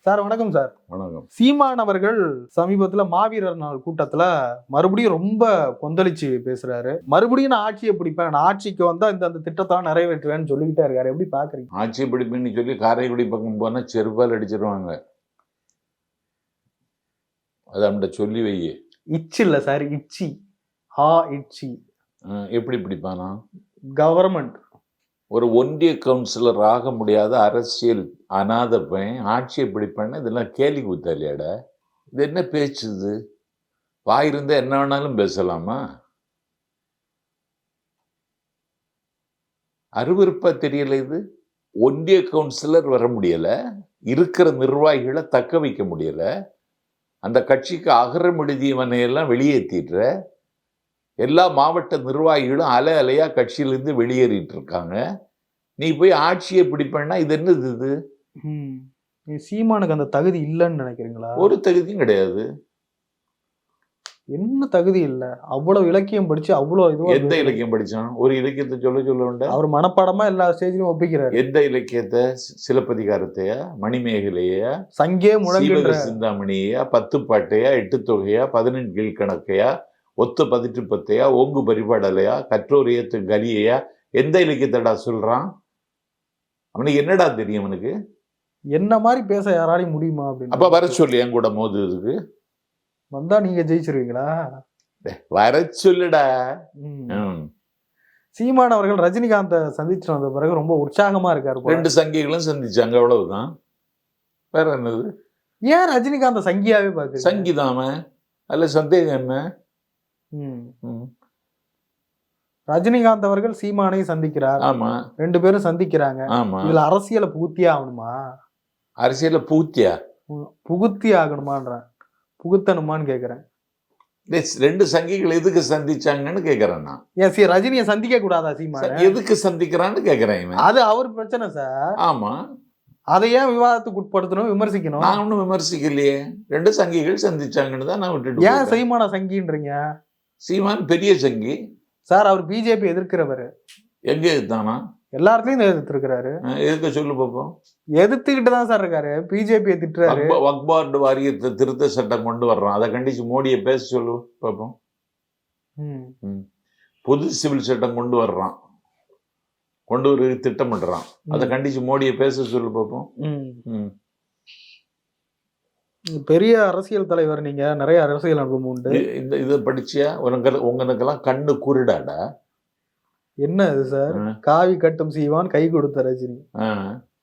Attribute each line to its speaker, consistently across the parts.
Speaker 1: Sir வணக்கம் sir.
Speaker 2: வணக்கம்.
Speaker 1: சீமான் அவர்கள் சமீபத்துல மாவீரர் நாள் கூட்டத்துல மறுபடியும் ரொம்ப கொந்தளிச்சு பேசுறாரு. மறுபடியும் நான் ஆட்சியை பிடிப்பேன், நான் ஆட்சிக்கு வந்தா இந்த திட்டத்தை நிறைவேற்றுவேன்னு சொல்லிக்கிட்டே இருக்காரு. எப்படி பாக்குறீங்க?
Speaker 2: ஆட்சியை பிடிப்பேன்னு சொல்லி காரைக்குடி பக்கம் போனா செருப்பால் அடிச்சிருவாங்க. அது அவன்கிட்ட சொல்லி வை.
Speaker 1: இச்சு இல்ல சார், இச்சி. இச்சி
Speaker 2: எப்படி பிடிப்பானா?
Speaker 1: கவர்மெண்ட்
Speaker 2: ஒரு ஒன்றிய கவுன்சிலர் ஆக முடியாத அரசியல் அனாத பையன் ஆட்சியை பிடிப்பேன்னு இதெல்லாம் கேலி கூத்தாலியாடா. இது என்ன பேச்சு? இது வாயிருந்தா என்ன வேணாலும் பேசலாமா? அருவருப்பா தெரியல. இது ஒன்றிய கவுன்சிலர் வர முடியல, இருக்கிற நிர்வாகிகளை தக்க வைக்க முடியல, அந்த கட்சிக்கு அகரம் எழுதியவனையெல்லாம் வெளியேற்றிடுற, எல்லா மாவட்ட நிர்வாகிகளும் அலை அலையா கட்சியிலிருந்து வெளியேறிட்டு இருக்காங்க. நீ போய் ஆட்சியை பிடிப்பேன்னா இது என்னது? இது
Speaker 1: சீமானுக்கு அந்த தகுதி இல்லைன்னு நினைக்கிறீங்களா?
Speaker 2: ஒரு தகுதியும் கிடையாது.
Speaker 1: என்ன தகுதி இல்ல? அவ்வளவு இலக்கியம் படிச்சு அவ்வளவு இது.
Speaker 2: எந்த இலக்கியம் படிச்சான்? ஒரு இலக்கியத்தை சொல்ல வேண்டாம்.
Speaker 1: அவர் மனப்பாடமா எல்லா ஸ்டேஜிலும் ஒப்பிக்கிறார்.
Speaker 2: எந்த இலக்கியத்தை? சிலப்பதிகாரத்தையா, மணிமேகலையா,
Speaker 1: சங்கே முழங்குகிற
Speaker 2: சிந்தாமணியா, 10 பாட்டையா, 8 தொகையா, 18 கீழ்கணக்கையா, ஒத்து 18 பத்தையா, ஓங்கு பரிபாடலையா, கற்றோர் ஏத்து கலியையா, எந்த இலக்கியத்தடா சொல்றான்? அவனுக்கு என்னடா தெரியும்? அவனுக்கு
Speaker 1: என்ன மாதிரி பேச யாராலையும் முடியுமா அப்படின்னு.
Speaker 2: அப்ப வர சொல்லி என் கூட மோதுறதுக்கு
Speaker 1: வந்தா நீங்க ஜெயிச்சிருவீங்களா?
Speaker 2: வர சொல்லுடா.
Speaker 1: சீமான் அவர்கள் ரஜினிகாந்தை சந்திச்சு வந்த பிறகு ரொம்ப உற்சாகமா இருக்காரு.
Speaker 2: 2 சங்கிகளும் சந்திச்சாங்க, அவ்வளவுதான். வேற என்னது?
Speaker 1: ஏன் ரஜினிகாந்த சங்கியாவே பாக்கு?
Speaker 2: சங்கிதாம அல்ல, சந்தேகம் என்ன?
Speaker 1: ரஜினிகாந்த் அவர்கள் சீமானை சந்திக்கிறார்.
Speaker 2: ஆமா,
Speaker 1: 2 பேரும் சந்திக்கிறாங்க.
Speaker 2: ஆமா.
Speaker 1: இதுல அரசியலை புகுத்தியே ஆகணுமா?
Speaker 2: அரசியல
Speaker 1: புகுத்தி ஆகணுமான்ற புகுத்தணுமான்னு கேக்குறேன்.
Speaker 2: 2 சங்கிகள் எதுக்கு சந்திச்சாங்கன்னு கேக்குறேன் நான்.
Speaker 1: ஏன் ரஜினியை சந்திக்க கூடாதா சீமான்?
Speaker 2: எதுக்கு சந்திக்கிறான்னு கேக்குறேன்.
Speaker 1: அது அவர் பிரச்சனை சார்.
Speaker 2: ஆமா,
Speaker 1: அதை ஏன் விவாதத்துக்கு உட்படுத்தணும், விமர்சிக்கணும்?
Speaker 2: நான் ஒன்னும் விமர்சிக்கலையே. 2 சங்கிகள் சந்திச்சாங்கன்னு தான் நான் விட்டுட்டு.
Speaker 1: ஏன் சீமான சங்கின்றீங்க?
Speaker 2: சீமான் பெரிய சங்கி
Speaker 1: சார். அவர் பிஜேபி எதிர்க்கிறவரு.
Speaker 2: எங்க எதிர்த்தானா?
Speaker 1: எல்லாத்துலயும் எதிர்த்திருக்கிறாரு.
Speaker 2: எதுக்கு சொல்லு பாப்போம்.
Speaker 1: எதிர்த்துக்கிட்டு தான் சார் இருக்காரு. பிஜேபி திட்டுறாரு.
Speaker 2: வக்பார்டு வாரியத்தை திருத்த சட்டம் கொண்டு வர்றான், அதை கண்டிச்சு மோடியை பேச சொல்லு பாப்போம். பொது சிவில் சட்டம் கொண்டு வர்றான், கொண்டு வர திட்டமிடுறான், அதை கண்டிச்சு மோடியை பேச சொல்லு பாப்போம்.
Speaker 1: பெரிய அரசியல் தலைவர் நீங்க, நிறைய அரசியல் அனுபவம் உண்டு.
Speaker 2: இதை படிச்சியா? உங்களுக்கெல்லாம் கண்ணு குருடாடா.
Speaker 1: என்ன இது சார்? காவி கட்டும் சீவான், கை கொடுத்த ரஜினி.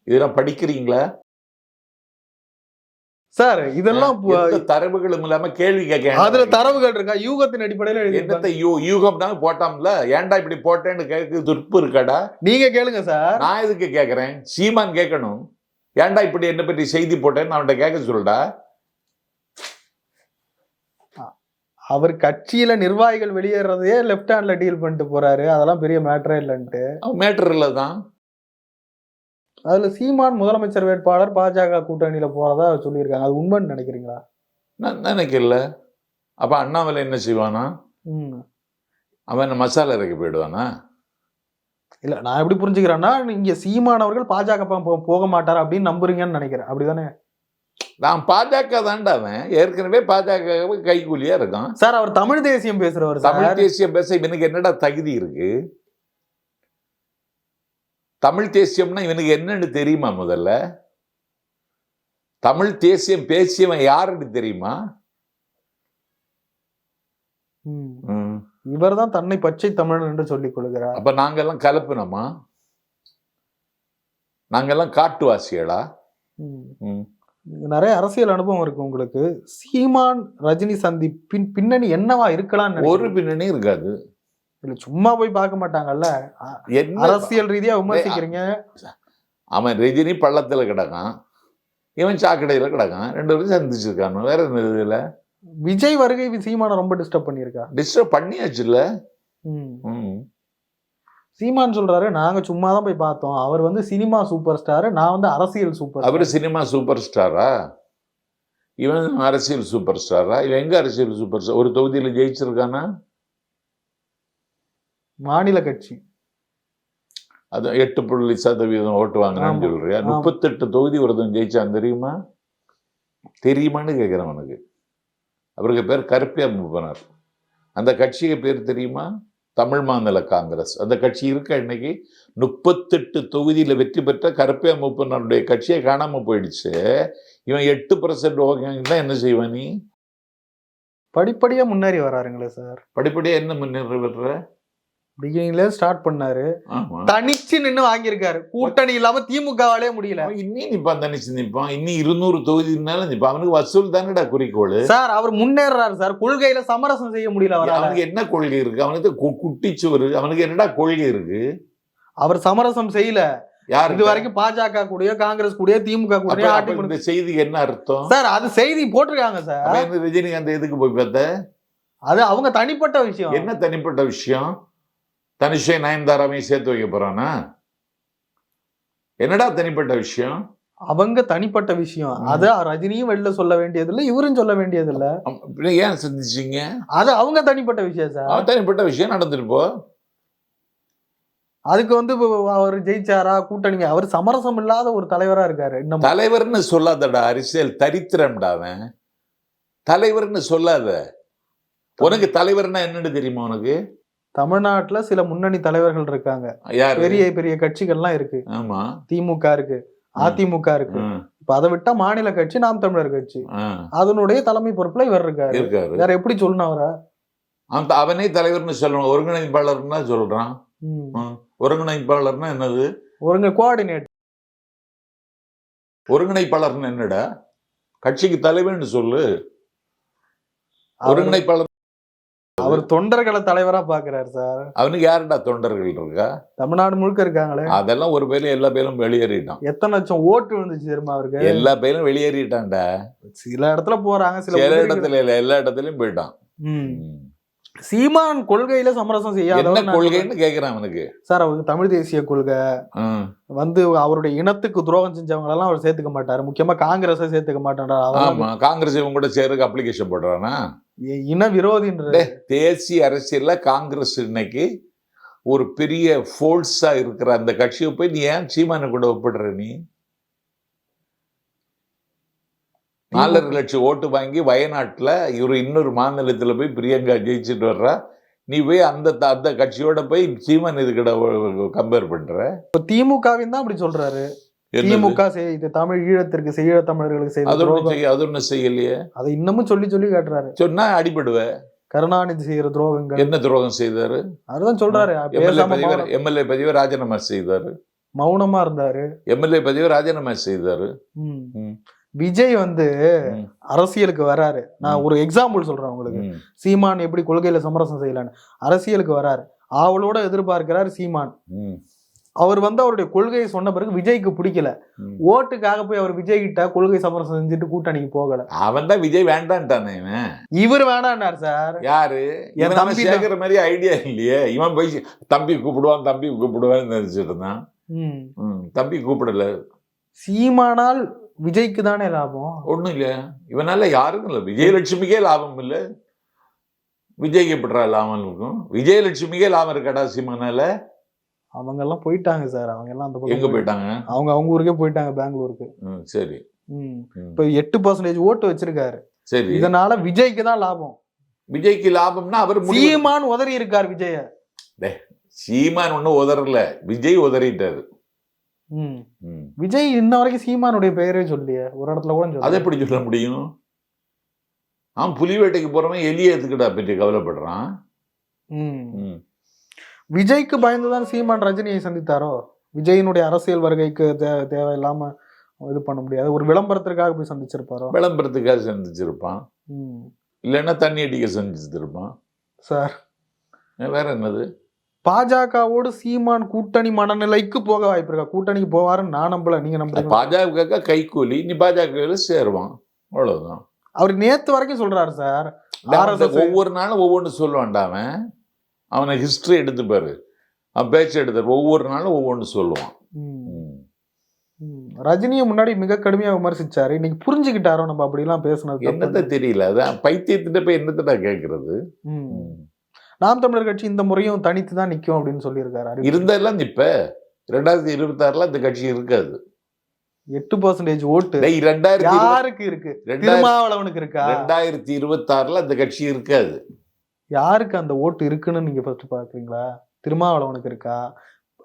Speaker 2: இதெல்லாம் படிக்கிறீங்களா
Speaker 1: சார்? இதெல்லாம்
Speaker 2: தரவுகளும் இல்லாம கேள்வி கேட்க.
Speaker 1: அதுல தரவுகள் இருக்கா? யூகத்தின் அடிப்படையில
Speaker 2: என்னத்த யூகம் தான் போட்டாம்ல, ஏன்டா இப்படி போட்டேன்னு கேட்க துர்ப்பு இருக்காடா?
Speaker 1: நீங்க கேளுங்க சார்.
Speaker 2: நான் எதுக்கு கேட்கறேன்? சீமான் கேட்கணும். ஏன்டா இப்படி என்ன பற்றி செய்தி போட்டேன்னு அவன்கிட்ட கேட்க சொல்லுடா.
Speaker 1: அவர் கட்சியில நிர்வாகிகள் வெளியேறதையே லெப்ட் ஹேண்ட்ல டீல் பண்ணிட்டு போறாரு. அதெல்லாம் பெரிய மேட்டரே இல்லைன்ட்டு.
Speaker 2: மேட்டர் இல்லதான்.
Speaker 1: அதுல சீமான் முதலமைச்சர் வேட்பாளர் பாஜக கூட்டணியில போறதா சொல்லியிருக்காங்க. அது உண்மைன்னு நினைக்கிறீங்களா?
Speaker 2: நான் நினைக்கல. அப்ப அண்ணாமலை என்ன செய்வானா? அவன் மசாலா இறக்கி போயிடுவானா?
Speaker 1: இல்ல, நான் எப்படி புரிஞ்சுக்கிறேன்னா, இங்க சீமான் அவர்கள் பாஜக போக மாட்டார் அப்படின்னு நம்புறீங்கன்னு நினைக்கிறேன். அப்படிதானே?
Speaker 2: நான் பாஜக தான்டா. அவன் ஏற்கனவே பாஜக கைகூலியா இருக்கான்
Speaker 1: சார். அவர் தமிழ் தேசியம் பேசுறவர்.
Speaker 2: தமிழ் தேசியம் பேச இவனுக்கு என்னடா தகுதி இருக்கு? தமிழ் தேசியம்னா இவனுக்கு என்னன்னு தெரியுமா? முதல்ல தமிழ் தேசியம் பேசியவன் யாருன்னு தெரியுமா?
Speaker 1: இவர் தான் தன்னை பச்சை தமிழன் என்று சொல்லிக் கொள்கிறார்.
Speaker 2: அப்ப நாங்கெல்லாம் கலப்பினமா? நாங்கெல்லாம் காட்டுவாசிகளா?
Speaker 1: நிறைய அரசியல் அனுபவம் இருக்கு உங்களுக்கு. சீமான் ரஜினி சந்திப்பின் பின்னணி என்னவா இருக்கலாம்?
Speaker 2: ஒரு பின்னணி இருக்காது.
Speaker 1: இல்ல, சும்மா போய் பார்க்க மாட்டாங்கல்ல. அரசியல் ரீதியா விமர்சிக்கிறீங்க.
Speaker 2: அவன் ரஜினி பள்ளத்துல கிடக்கான், இவன் சாக்கடையில கிடக்கான். 2 பேரும் சந்திச்சிருக்கான். வேற என்ன இதுல?
Speaker 1: விஜய் வருகை சீமான ரொம்ப டிஸ்டர்ப் பண்ணிருக்கா?
Speaker 2: டிஸ்டர்ப் பண்ணியாச்சு இல்ல.
Speaker 1: சீமான் சொல்றாரு, நாங்க சும்மா தான் போய் பார்த்தோம். அவர் சினிமா சூப்பர் ஸ்டார், நான் அரசியல் சூப்பர்.
Speaker 2: அவரு சினிமா சூப்பர் ஸ்டாரா? இவன் அரசியல் சூப்பர் ஸ்டாரா? இவன் எங்க அரசியல் சூப்பர் ஸ்டார்? ஒரு தொகுதியில ஜெயிச்சிருக்கானா?
Speaker 1: மாநில கட்சி.
Speaker 2: அது 8% ஓட்டு வாங்கினான்னு சொல்றியா? 38 தொகுதி ஒருத்தன் ஜெயிச்சான் தெரியுமா? தெரியுமான்னு கேட்குறேன் அவனுக்கு. அவருக்கு பேர் கருப்பையா மூப்பனார். அந்த கட்சிக்கு பேர் தெரியுமா? தமிழ் மாநில காங்கிரஸ். அந்த கட்சி இருக்க இன்னைக்கு 38 தொகுதியில் வெற்றி பெற்ற கருப்பையா மூப்பனாருடைய கட்சியை காணாம போயிடுச்சு. இவன் 8% வாங்கினா என்ன செய்வான் நீ?
Speaker 1: படிப்படியா முன்னேறி வராருங்களே சார்.
Speaker 2: படிப்படியா என்ன முன்னேற வர்ற?
Speaker 1: பிகினிங்ல ஸ்டார்ட் பண்ணாரு,
Speaker 2: ஆமா,
Speaker 1: தனிச்சு நின்னு வாங்கியிருக்காரு. கூட்டணி இல்லாம திமுகவாலே முடியல.
Speaker 2: இன்னி நிப்பான், தனிச்சு நிப்பான். இன்னி 200 தொகுதினால நிப்பான். அவனுக்கு வசூல் தானடா குறிக்கோள்.
Speaker 1: சார் அவர் முன்னேறாரு சார். கொள்கையில சமரசம் செய்ய முடியல அவரால.
Speaker 2: அவனுக்கு என்ன கொள்கை இருக்கு? அவனுக்கு குட்டிச்சுவரு. அவனுக்கு என்னடா கொள்கை இருக்கு?
Speaker 1: அவர் சமரசம் செய்யல.
Speaker 2: யாரு
Speaker 1: இது வரைக்கும் பாஜக கூடயோ காங்கிரஸ் கூடயோ திமுக கூடயோ ஆட்டி
Speaker 2: இந்த செய்திக்கு என்ன அர்த்தம்
Speaker 1: சார்? அது செய்தி போட்டிருக்காங்க சார்.
Speaker 2: ரஜினிகாந்த் எதுக்கு போய் பார்த்த?
Speaker 1: அது அவங்க தனிப்பட்ட விஷயம்.
Speaker 2: என்ன தனிப்பட்ட விஷயம்? தனுஷை நயன்தாராவையும் சேர்த்து வைக்க போறானா? என்னடா தனிப்பட்ட விஷயம்?
Speaker 1: அவங்க தனிப்பட்ட விஷயம். அது ரஜினியும் வெளில சொல்ல வேண்டியது இல்ல, இவரும் சொல்ல வேண்டியது இல்ல.
Speaker 2: ஏன் சந்திச்சீங்க?
Speaker 1: அது அவங்க தனிப்பட்ட விஷயம் சார்.
Speaker 2: தனிப்பட்ட விஷயம் நடந்துட்டு போ.
Speaker 1: அதுக்கு வந்து அவர் ஜெயிச்சாரா கூட்டணி? அவர் சமரசம் இல்லாத ஒரு தலைவரா இருக்காரு. இன்னும்
Speaker 2: தலைவர்னு சொல்லாதடா, அரசியல் தரித்திரம்டா அவன். தலைவர்னு சொல்லாத. உனக்கு தலைவர்னா என்னன்னு தெரியுமா? உனக்கு
Speaker 1: தமிழ்நாட்டுல சில முன்னணி தலைவர்கள் இருக்காங்க. பெரிய பெரிய கட்சிகள்லாம் இருக்கு.
Speaker 2: ஆமா,
Speaker 1: திமுக இருக்கு, அதிமுக இருக்கு. இப்ப அதை விட்டா மாநில கட்சி நாம் தமிழர் கட்சி, அதனுடைய தலைமை பொறுப்புல இவர் இருக்காரு. வேற எப்படி சொல்லணும் அவரை?
Speaker 2: அவனே தலைவர்னு சொல்லணும். ஒருங்கிணைப்பாளர்னா சொல்றான். ஒருங்கிணைப்பாளர்னா என்னது?
Speaker 1: கோஆர்டினேட்.
Speaker 2: ஒருங்கிணைப்பாளர்னு என்னடா? கட்சிக்கு தலைவர்னு சொல்லு. ஒருங்கிணைப்பாளர்
Speaker 1: அவர் தொண்டர்களை தலைவரா பாக்குறாரு சார்.
Speaker 2: அவனுக்கு யாருடா தொண்டர்கள் இருக்கா?
Speaker 1: தமிழ்நாடு முழுக்க இருக்காங்களே.
Speaker 2: அதெல்லாம் ஒரு பேரும் எல்லா பேரும் வெளியேறிட்டான்.
Speaker 1: எத்தனை லட்சம் ஓட்டு வந்துச்சு தெரியுமா அவருக்கு?
Speaker 2: எல்லா பேரும் வெளியேறிட்டான்டா.
Speaker 1: சில இடத்துல போறாங்க, சில
Speaker 2: இடத்துல இல்ல, எல்லா இடத்துலயும் போயிட்டான்.
Speaker 1: சீமான் கொள்கையில சமரசம் செய்யாத
Speaker 2: கொள்கைன்னு கேக்குறான் அவனுக்கு.
Speaker 1: சார் அவருக்கு தமிழ் தேசிய கொள்கை வந்து அவருடைய இனத்துக்கு துரோகம் செஞ்சவங்க எல்லாம் அவர் சேர்த்துக்க மாட்டாரு. முக்கியமா காங்கிரஸை சேர்த்துக்க மாட்டாரு.
Speaker 2: ஆமா, காங்கிரஸ் இவங்க கூட சேருக்கு அப்ளிகேஷன் போடுறானா?
Speaker 1: இன விரோதின்ற
Speaker 2: தேசிய அரசியல்ல காங்கிரஸ் இன்னைக்கு ஒரு பெரிய ஃபோர்ஸா இருக்கிற அந்த கட்சியை போய் நீ ஏன் சீமானை கூட ஒப்பிடுற? நீ 4 லட்சம் ஓட்டு வாங்கி வயநாட்டுல இவரு இன்னொரு மாநிலத்துல போய் பிரியங்கா ஜெயிச்சுட்டு வர்றா. நீ போய் அந்த கட்சியோட போய் சீமான் இதுக்கிட்ட கம்பேர் பண்ற?
Speaker 1: திமுகவின் தான் அப்படி சொல்றாரு. திமுக இது தமிழ் ஈழத்திற்கு ஈழ தமிழர்களுக்கு செய்ய
Speaker 2: அது ஒண்ணு செய்யலையே.
Speaker 1: அதை இன்னமும் சொல்லி சொல்லி காட்டுறாரு.
Speaker 2: சொன்னா அடிபடுவ.
Speaker 1: கருணாநிதி செய்யற துரோகங்கள்.
Speaker 2: என்ன துரோகம் செய்தாரு?
Speaker 1: அதுதான் சொல்றாரு.
Speaker 2: எம்எல்ஏ பதிவை ராஜினாமா செய்தாரு.
Speaker 1: மௌனமா இருந்தாரு.
Speaker 2: எம்எல்ஏ பதிவை ராஜினாமா செய்தாரு.
Speaker 1: விஜய் வந்து அரசியலுக்கு வராரு. நான் ஒரு எக்ஸாம்பிள் சொல்றேன் உங்களுக்கு. சீமான் எப்படி கொள்கையில சமரசம் செய்யலான்னு அரசியலுக்கு வராரு. அவளோட எதிர்பார்க்கிறார் சீமான். அவர் வந்து அவருடைய கொள்கையை சொன்ன பிறகு விஜய்க்கு பிடிக்கல. ஓட்டுக்காக போய் அவர் விஜய் கிட்ட கொள்கை சமரசம் செஞ்சுட்டு கூட்டணிக்கு போகல.
Speaker 2: அவன் தான் விஜய் வேண்டான்ட்டானே.
Speaker 1: இவர் வேண்டான்னார் சார்.
Speaker 2: யாரு? என் தம்பி கேட்கிற மாதிரி ஐடியா இல்லையே. இவன் போய் தம்பி கூப்பிடுவான்னு நினைச்சிட்டு இருந்தான். தம்பி கூப்பிடல. சீமானால்
Speaker 1: விஜய்க்கு தானே லாபம்.
Speaker 2: ஒண்ணும் இல்ல, இவனால யாருக்கும் இல்ல. விஜயலட்சுமிக்கே லாபம் இல்ல, விஜய்க்கு எப்படா லாபம் இருக்கும்? விஜயலட்சுமிக்கே லாபம் இருக்காடா சீமானால? அவங்க
Speaker 1: எல்லாம் போயிட்டாங்க சார். அவங்க எல்லாம் அந்த
Speaker 2: எங்க போயிட்டாங்க?
Speaker 1: அவங்க ஊருக்கே போயிட்டாங்க, பெங்களூருக்கு.
Speaker 2: சரி.
Speaker 1: இப்ப 8% ஓட்டு வச்சிருக்காரு.
Speaker 2: சரி,
Speaker 1: இதனால விஜய்க்கு தான் லாபம்.
Speaker 2: விஜய்க்கு லாபம்னா அவர்
Speaker 1: சீமான் உதறி இருக்கார் விஜய.
Speaker 2: சீமான் ஒன்னும் உதறல, விஜய் உதறிட்டாரு.
Speaker 1: விஜய் இன்ன வரைக்கும் சீமானுடைய பெயரே சொல்லிய ஒரு இடத்துல கூட.
Speaker 2: அதை எப்படி சொல்ல முடியும்? புலி வேட்டைக்கு போறவன் எலிய எதுக்குடா பற்றி கவலைப்படுறான்?
Speaker 1: விஜய்க்கு பயந்துதான் சீமான் ரஜினியை சந்தித்தாரோ? விஜயினுடைய அரசியல் வருகைக்கு தேவையில்லாம இது பண்ண முடியாது. ஒரு விளம்பரத்திற்காக போய் சந்திச்சிருப்பாரோ?
Speaker 2: விளம்பரத்துக்காக சந்திச்சிருப்பான். இல்லைன்னா தண்ணி அடிக்க சந்திச்சிருப்பான் சார். வேற என்னது?
Speaker 1: பாஜகவோடு சீமான் கூட்டணி மனநிலைக்கு போக வாய்ப்பு இருக்கா? கூட்டணிக்கு போவாருன்னு நான் நம்பல. நீங்க நம்புறீங்க?
Speaker 2: பாஜக கைகூலி, நீ பாஜக சேருவான், அவ்வளவுதான்.
Speaker 1: அவர் நேத்து வரைக்கும் சொல்றாரு சார்.
Speaker 2: ஒவ்வொரு நாளும் ஒவ்வொன்று சொல்லுவான்டாம. அவனை ஹிஸ்டரி எடுத்து பாரு, அவன் பேச்சு எடுத்து ஒவ்வொரு நாளும் ஒவ்வொன்று சொல்லுவான்.
Speaker 1: ரஜினியை முன்னாடி மிக கடுமையா விமர்சிச்சாரு. இன்னைக்கு புரிஞ்சுக்கிட்டாரோ நம்ம அப்படி எல்லாம் பேசுனது?
Speaker 2: என்னத்த தெரியல. அதான் பைத்தியத்திட்ட போய் என்னத்தடா கேட்கறது?
Speaker 1: நாம் தமிழர் கட்சி இந்த முறையும் தனித்து தான் நிற்கும் அப்படின்னு சொல்லியிருக்காரு.
Speaker 2: இருந்தெல்லாம் இப்ப 2026 இந்த கட்சி இருக்காது.
Speaker 1: 8% ஓட்டு
Speaker 2: டேய், 2020
Speaker 1: யாருக்கு இருக்கு? திருமாவளவனுக்கு இருக்கா?
Speaker 2: 2026ல அந்த கட்சி இருக்காது.
Speaker 1: யாருக்கு அந்த ஓட்டு இருக்குன்னு நீங்க ஃபர்ஸ்ட் பாக்குறீங்களா? திருமாவளவனுக்கு இருக்கா?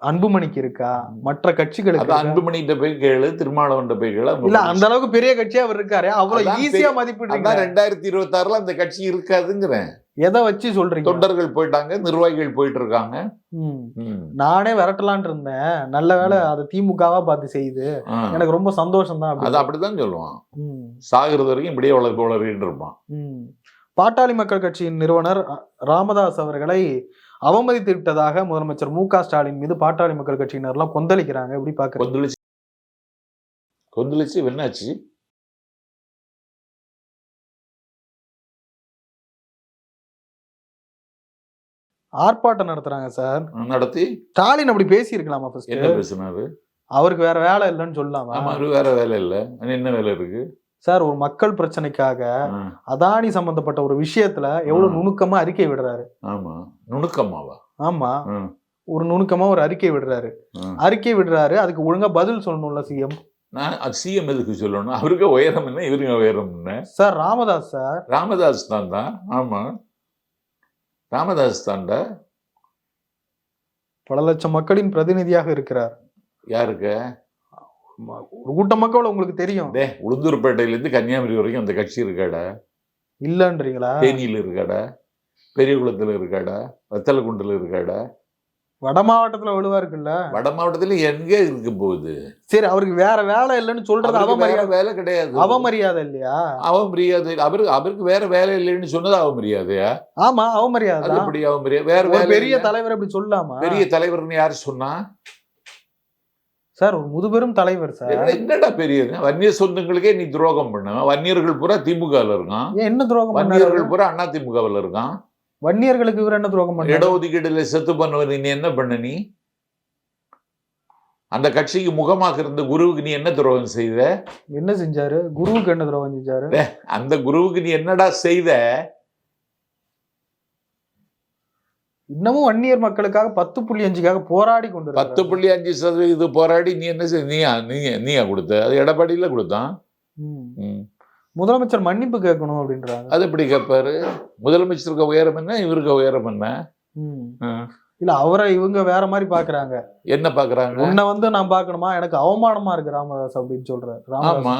Speaker 1: அன்புமணிக்கு இருக்கா? மற்ற கட்சிகளுக்கு
Speaker 2: அது
Speaker 1: இருக்கா?
Speaker 2: அன்புமணிகிட்ட போய் கேளு, திருமாவளவன்கிட்ட போய் கேளு. அவங்க
Speaker 1: இல்ல அந்த அளவுக்கு பெரிய கட்சியா அவர் இருக்காரு. அவ்வளவு
Speaker 2: அதான்
Speaker 1: ஈஸியா
Speaker 2: அதான்
Speaker 1: மதிப்பிடுறீங்க.
Speaker 2: 2026ல அந்த கட்சி இருக்காதுங்கிறேன்.
Speaker 1: எதை வச்சு சொல்றீங்க?
Speaker 2: தொண்டர்கள் போயிட்டாங்க, நிர்வாகிகள் போயிட்டு இருக்காங்க.
Speaker 1: நானே விரட்டலான்ட்டு இருந்தேன். நல்ல வேளை அது திமுகவா பார்த்து செய்யுது. எனக்கு ரொம்ப சந்தோஷம் தான்.
Speaker 2: அது அப்படிதான் சொல்லுவான். சாகிறது வரைக்கும் இப்படியே வளர்கிட்டு இருப்பான்.
Speaker 1: பாட்டாளி மக்கள் கட்சியின் நிறுவனர் ராமதாஸ் அவர்களை அவமதித்து விட்டதாக முதலமைச்சர் மு.க. ஸ்டாலின் மீது பாட்டாளி மக்கள் கட்சியினர் எல்லாம் கொந்தளிக்கிறாங்க. எப்படி பாக்குறீங்க?
Speaker 2: கொந்தளிச்சு என்னாச்சு?
Speaker 1: ஆர்ப்பாட்டம் நடத்துறாங்க சார்.
Speaker 2: நடத்தி
Speaker 1: ஸ்டாலின் அப்படி பேசி இருக்கலாமா?
Speaker 2: என்ன பேசினாரு?
Speaker 1: அவருக்கு வேற வேலை இல்லைன்னு சொல்லலாமா?
Speaker 2: அவருக்கு வேற வேலை இல்ல, என்ன வேலை இருக்கு
Speaker 1: சார்? ஒரு மக்கள் பிரச்சனைக்காக அதானி சம்பந்தப்பட்ட ஒரு விஷயத்துல எவ்வளவு நுணுக்கமா அறிக்கை விடுறாரு.
Speaker 2: ஆமா, நுணுக்கமாவா?
Speaker 1: ஆமா, ஒரு நுணுக்கமா ஒரு அறிக்கை விடுறாரு. அதுக்கு ஒழுங்கா பதில் சொல்லணும்ல சிஎம்.
Speaker 2: நான் சிஎம் எதுக்கு சொல்லணும்? அவருக்கு உயரம் என்ன, இவருக்கு உயரம் என்ன?
Speaker 1: Sir Ramadoss sir.
Speaker 2: ராமதாஸ் தான். ஆமா, ராமதாஸ் தாண்டா
Speaker 1: பல லட்சம் மக்களின் பிரதிநிதியாக இருக்கிறார்.
Speaker 2: யாருக்கு?
Speaker 1: ஒரு கூட்ட மக்கள் உங்களுக்கு தெரியும்.
Speaker 2: உளுந்தூர்பேட்டையில இருந்து கன்னியாகுமரி வரைக்கும் அந்த கட்சி இருக்காடா?
Speaker 1: இல்லன்றீங்களா?
Speaker 2: தேனியில இருக்காடா? பெரியகுளத்துல இருக்காடா? வத்தலக்குண்டுல இருக்காடா?
Speaker 1: வட மாவட்டத்துல விழுவாருக்குல்ல.
Speaker 2: வட மாவட்டத்துல எங்க இருக்க போகுது?
Speaker 1: சரி, அவருக்கு வேற வேலை இல்லைன்னு சொல்றது அவமரியாதை.
Speaker 2: வேலை கிடையாது,
Speaker 1: அவமரியாதை இல்லையா?
Speaker 2: அவமரியாதை. அவருக்கு வேற வேலை இல்லைன்னு சொன்னது அவமரியாதையா?
Speaker 1: ஆமா, அவமரியாதை.
Speaker 2: அப்படி அவமரியாதை. வேற வேலை.
Speaker 1: பெரிய தலைவர் அப்படி சொல்லாமா?
Speaker 2: பெரிய தலைவர்னு யாரு சொன்னா?
Speaker 1: சார் ஒரு முதுபெரும் தலைவர் சார்.
Speaker 2: என்னடா பெரிய வன்னியர் சொந்தங்களுக்கே நீ துரோகம் பண்ண. வன்னியர்கள் பூரா திமுகவில் இருக்கான்.
Speaker 1: என்ன துரோகம்?
Speaker 2: வன்னியர்கள் பூரா அண்ணா திமுகவில் இருக்கான்.
Speaker 1: வன்னியர்களுக்கு இவர் என்ன துரோகம் பண்ண?
Speaker 2: இடஒதுக்கீடுல செத்து பண்ணுவது நீ என்ன பண்ண? நீ அந்த கட்சிக்கு முகமாக இருந்த குருவுக்கு நீ என்ன துரோகம் செய்த?
Speaker 1: என்ன செஞ்சாரு? குருவுக்கு என்ன துரோகம் செஞ்சாரு?
Speaker 2: அந்த குருவுக்கு நீ என்னடா செய்த?
Speaker 1: இன்னமும் வன்னியர் மக்களுக்காக 10.5க்காக போராடி கொண்டு
Speaker 2: 10.5% போராடி நீ என்ன செய்ய? நீயா கொடுத்த? அது எடப்பாடியில கொடுத்தான்.
Speaker 1: முதலமைச்சர் மன்னிப்பு கேட்கணும் அப்படின்றாங்க.
Speaker 2: அது எப்படி கேட்பாரு? முதலமைச்சருக்கு உயரம் என்ன, இவருக்கு உயரம் என்ன?
Speaker 1: இல்ல அவரை இவங்க வேற மாதிரி பாக்குறாங்க.
Speaker 2: என்ன பாக்குறாங்க?
Speaker 1: உன்னை நான் பாக்கணுமா? எனக்கு அவமானமா இருக்கு ராமதாஸ் அப்படின்னு சொல்றாரு.
Speaker 2: ஆமா,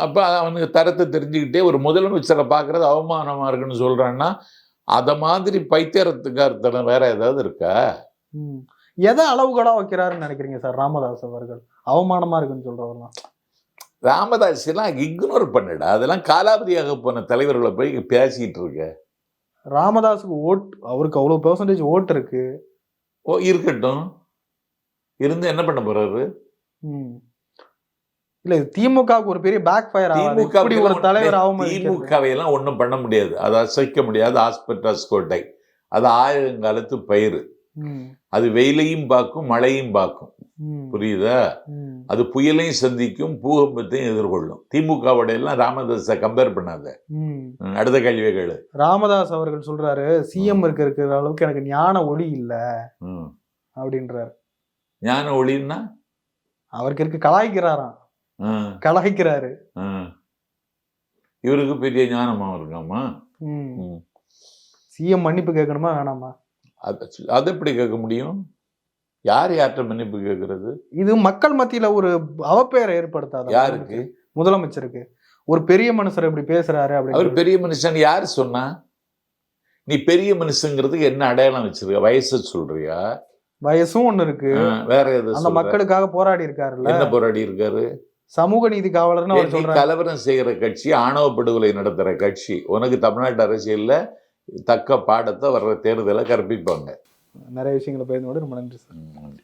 Speaker 2: அப்ப அவனுக்கு தரத்தை தெரிஞ்சுக்கிட்டே ஒரு முதலமைச்சரை பாக்குறது அவமானமா இருக்குன்னு சொல்றான்னா, அத மாதிரி பைத்தியத்துக்காரத்தனம் வேற ஏதாவது இருக்கா?
Speaker 1: எதை அளவுகளா வைக்கிறாருன்னு நினைக்கிறீங்க சார் ராமதாஸ் அவர்கள்? அவமானமா இருக்குன்னு சொல்றவர்லாம்
Speaker 2: ராமதாஸ் எல்லாம் இக்னோர் பண்ணுடா. அதெல்லாம் காலாவதியாக போன தலைவர்களை போய் பேசிட்டு இருக்க.
Speaker 1: ராமதாஸுக்கு அவருக்கு அவ்வளவு பெர்சன்டேஜ் ஓட்டு இருக்கு.
Speaker 2: இருக்கட்டும், இருந்து என்ன பண்ண போறாரு?
Speaker 1: இல்ல திமுகவுக்கு ஒரு பெரிய பேக் ஃபயர் ஆகும். ஒரு தலைவர்
Speaker 2: திமுகவை எல்லாம் ஒண்ணும் பண்ண முடியாது. அதை அசைக்க முடியாது. ஆஸ்பெட்டாஸ் கோட்டை அது ஆயிரங்காலத்து பயிர். அது வெயிலையும் பார்க்கும், மழையும் பார்க்கும். புரியுதா? அது புயலையும் சந்திக்கும், பூகம்பத்தையும் எதிர்கொள்ளும். திமுகவோட எல்லாம் ராமதாஸை கம்பேர் பண்ணாத. அடுத்த கேள்வியை கேளு.
Speaker 1: ராமதாஸ் அவர்கள் சொல்றாரு, சிஎம் இருக்கிற அளவுக்கு எனக்கு ஞான ஒளி இல்ல அப்படின்றாரு.
Speaker 2: ஞான ஒளின்னா
Speaker 1: அவருக்கு இருக்கு. கலாய்க்கிறாரு.
Speaker 2: இவருக்கு பெரிய ஞானமா இருக்காமா?
Speaker 1: சிஎம் மன்னிப்பு கேட்கணுமா வேணாமா?
Speaker 2: அது எப்படி கேட்க முடியும்? யார்கிட்ட மன்னிப்பு கேட்கறது? இது
Speaker 1: மக்கள் மத்தியில ஒரு அவப்பெயரை ஏற்படுத்தாத?
Speaker 2: யாருக்கு?
Speaker 1: முதலமைச்சருக்கு. ஒரு பெரிய மனுஷர் இப்படி பேசுறாரு.
Speaker 2: அவர் பெரிய மனுஷன் யாரு சொன்னா? நீ பெரிய மனுஷங்கிறதுக்கு என்ன அடையாளம் வச்சிருக்க? வயசு சொல்றியா?
Speaker 1: வயசும் ஒண்ணு இருக்கு.
Speaker 2: வேற எது?
Speaker 1: அந்த மக்களுக்காக போராடி இருக்காருல்ல.
Speaker 2: என்ன போராடி இருக்காரு?
Speaker 1: சமூக நீதி காவலர்னு அவர் சொல்றாரு.
Speaker 2: கலவரம் செய்யற கட்சி, ஆணவ படுகொலை நடத்துற கட்சி. உனக்கு தமிழ்நாட்டு அரசியல்ல தக்க பாடத்தை வர்ற தேர்தலை கற்பிப்பாங்க.
Speaker 1: நிறைய விஷயங்களை பேசுனதோடு ரொம்ப நன்றி சார்.
Speaker 2: நன்றி.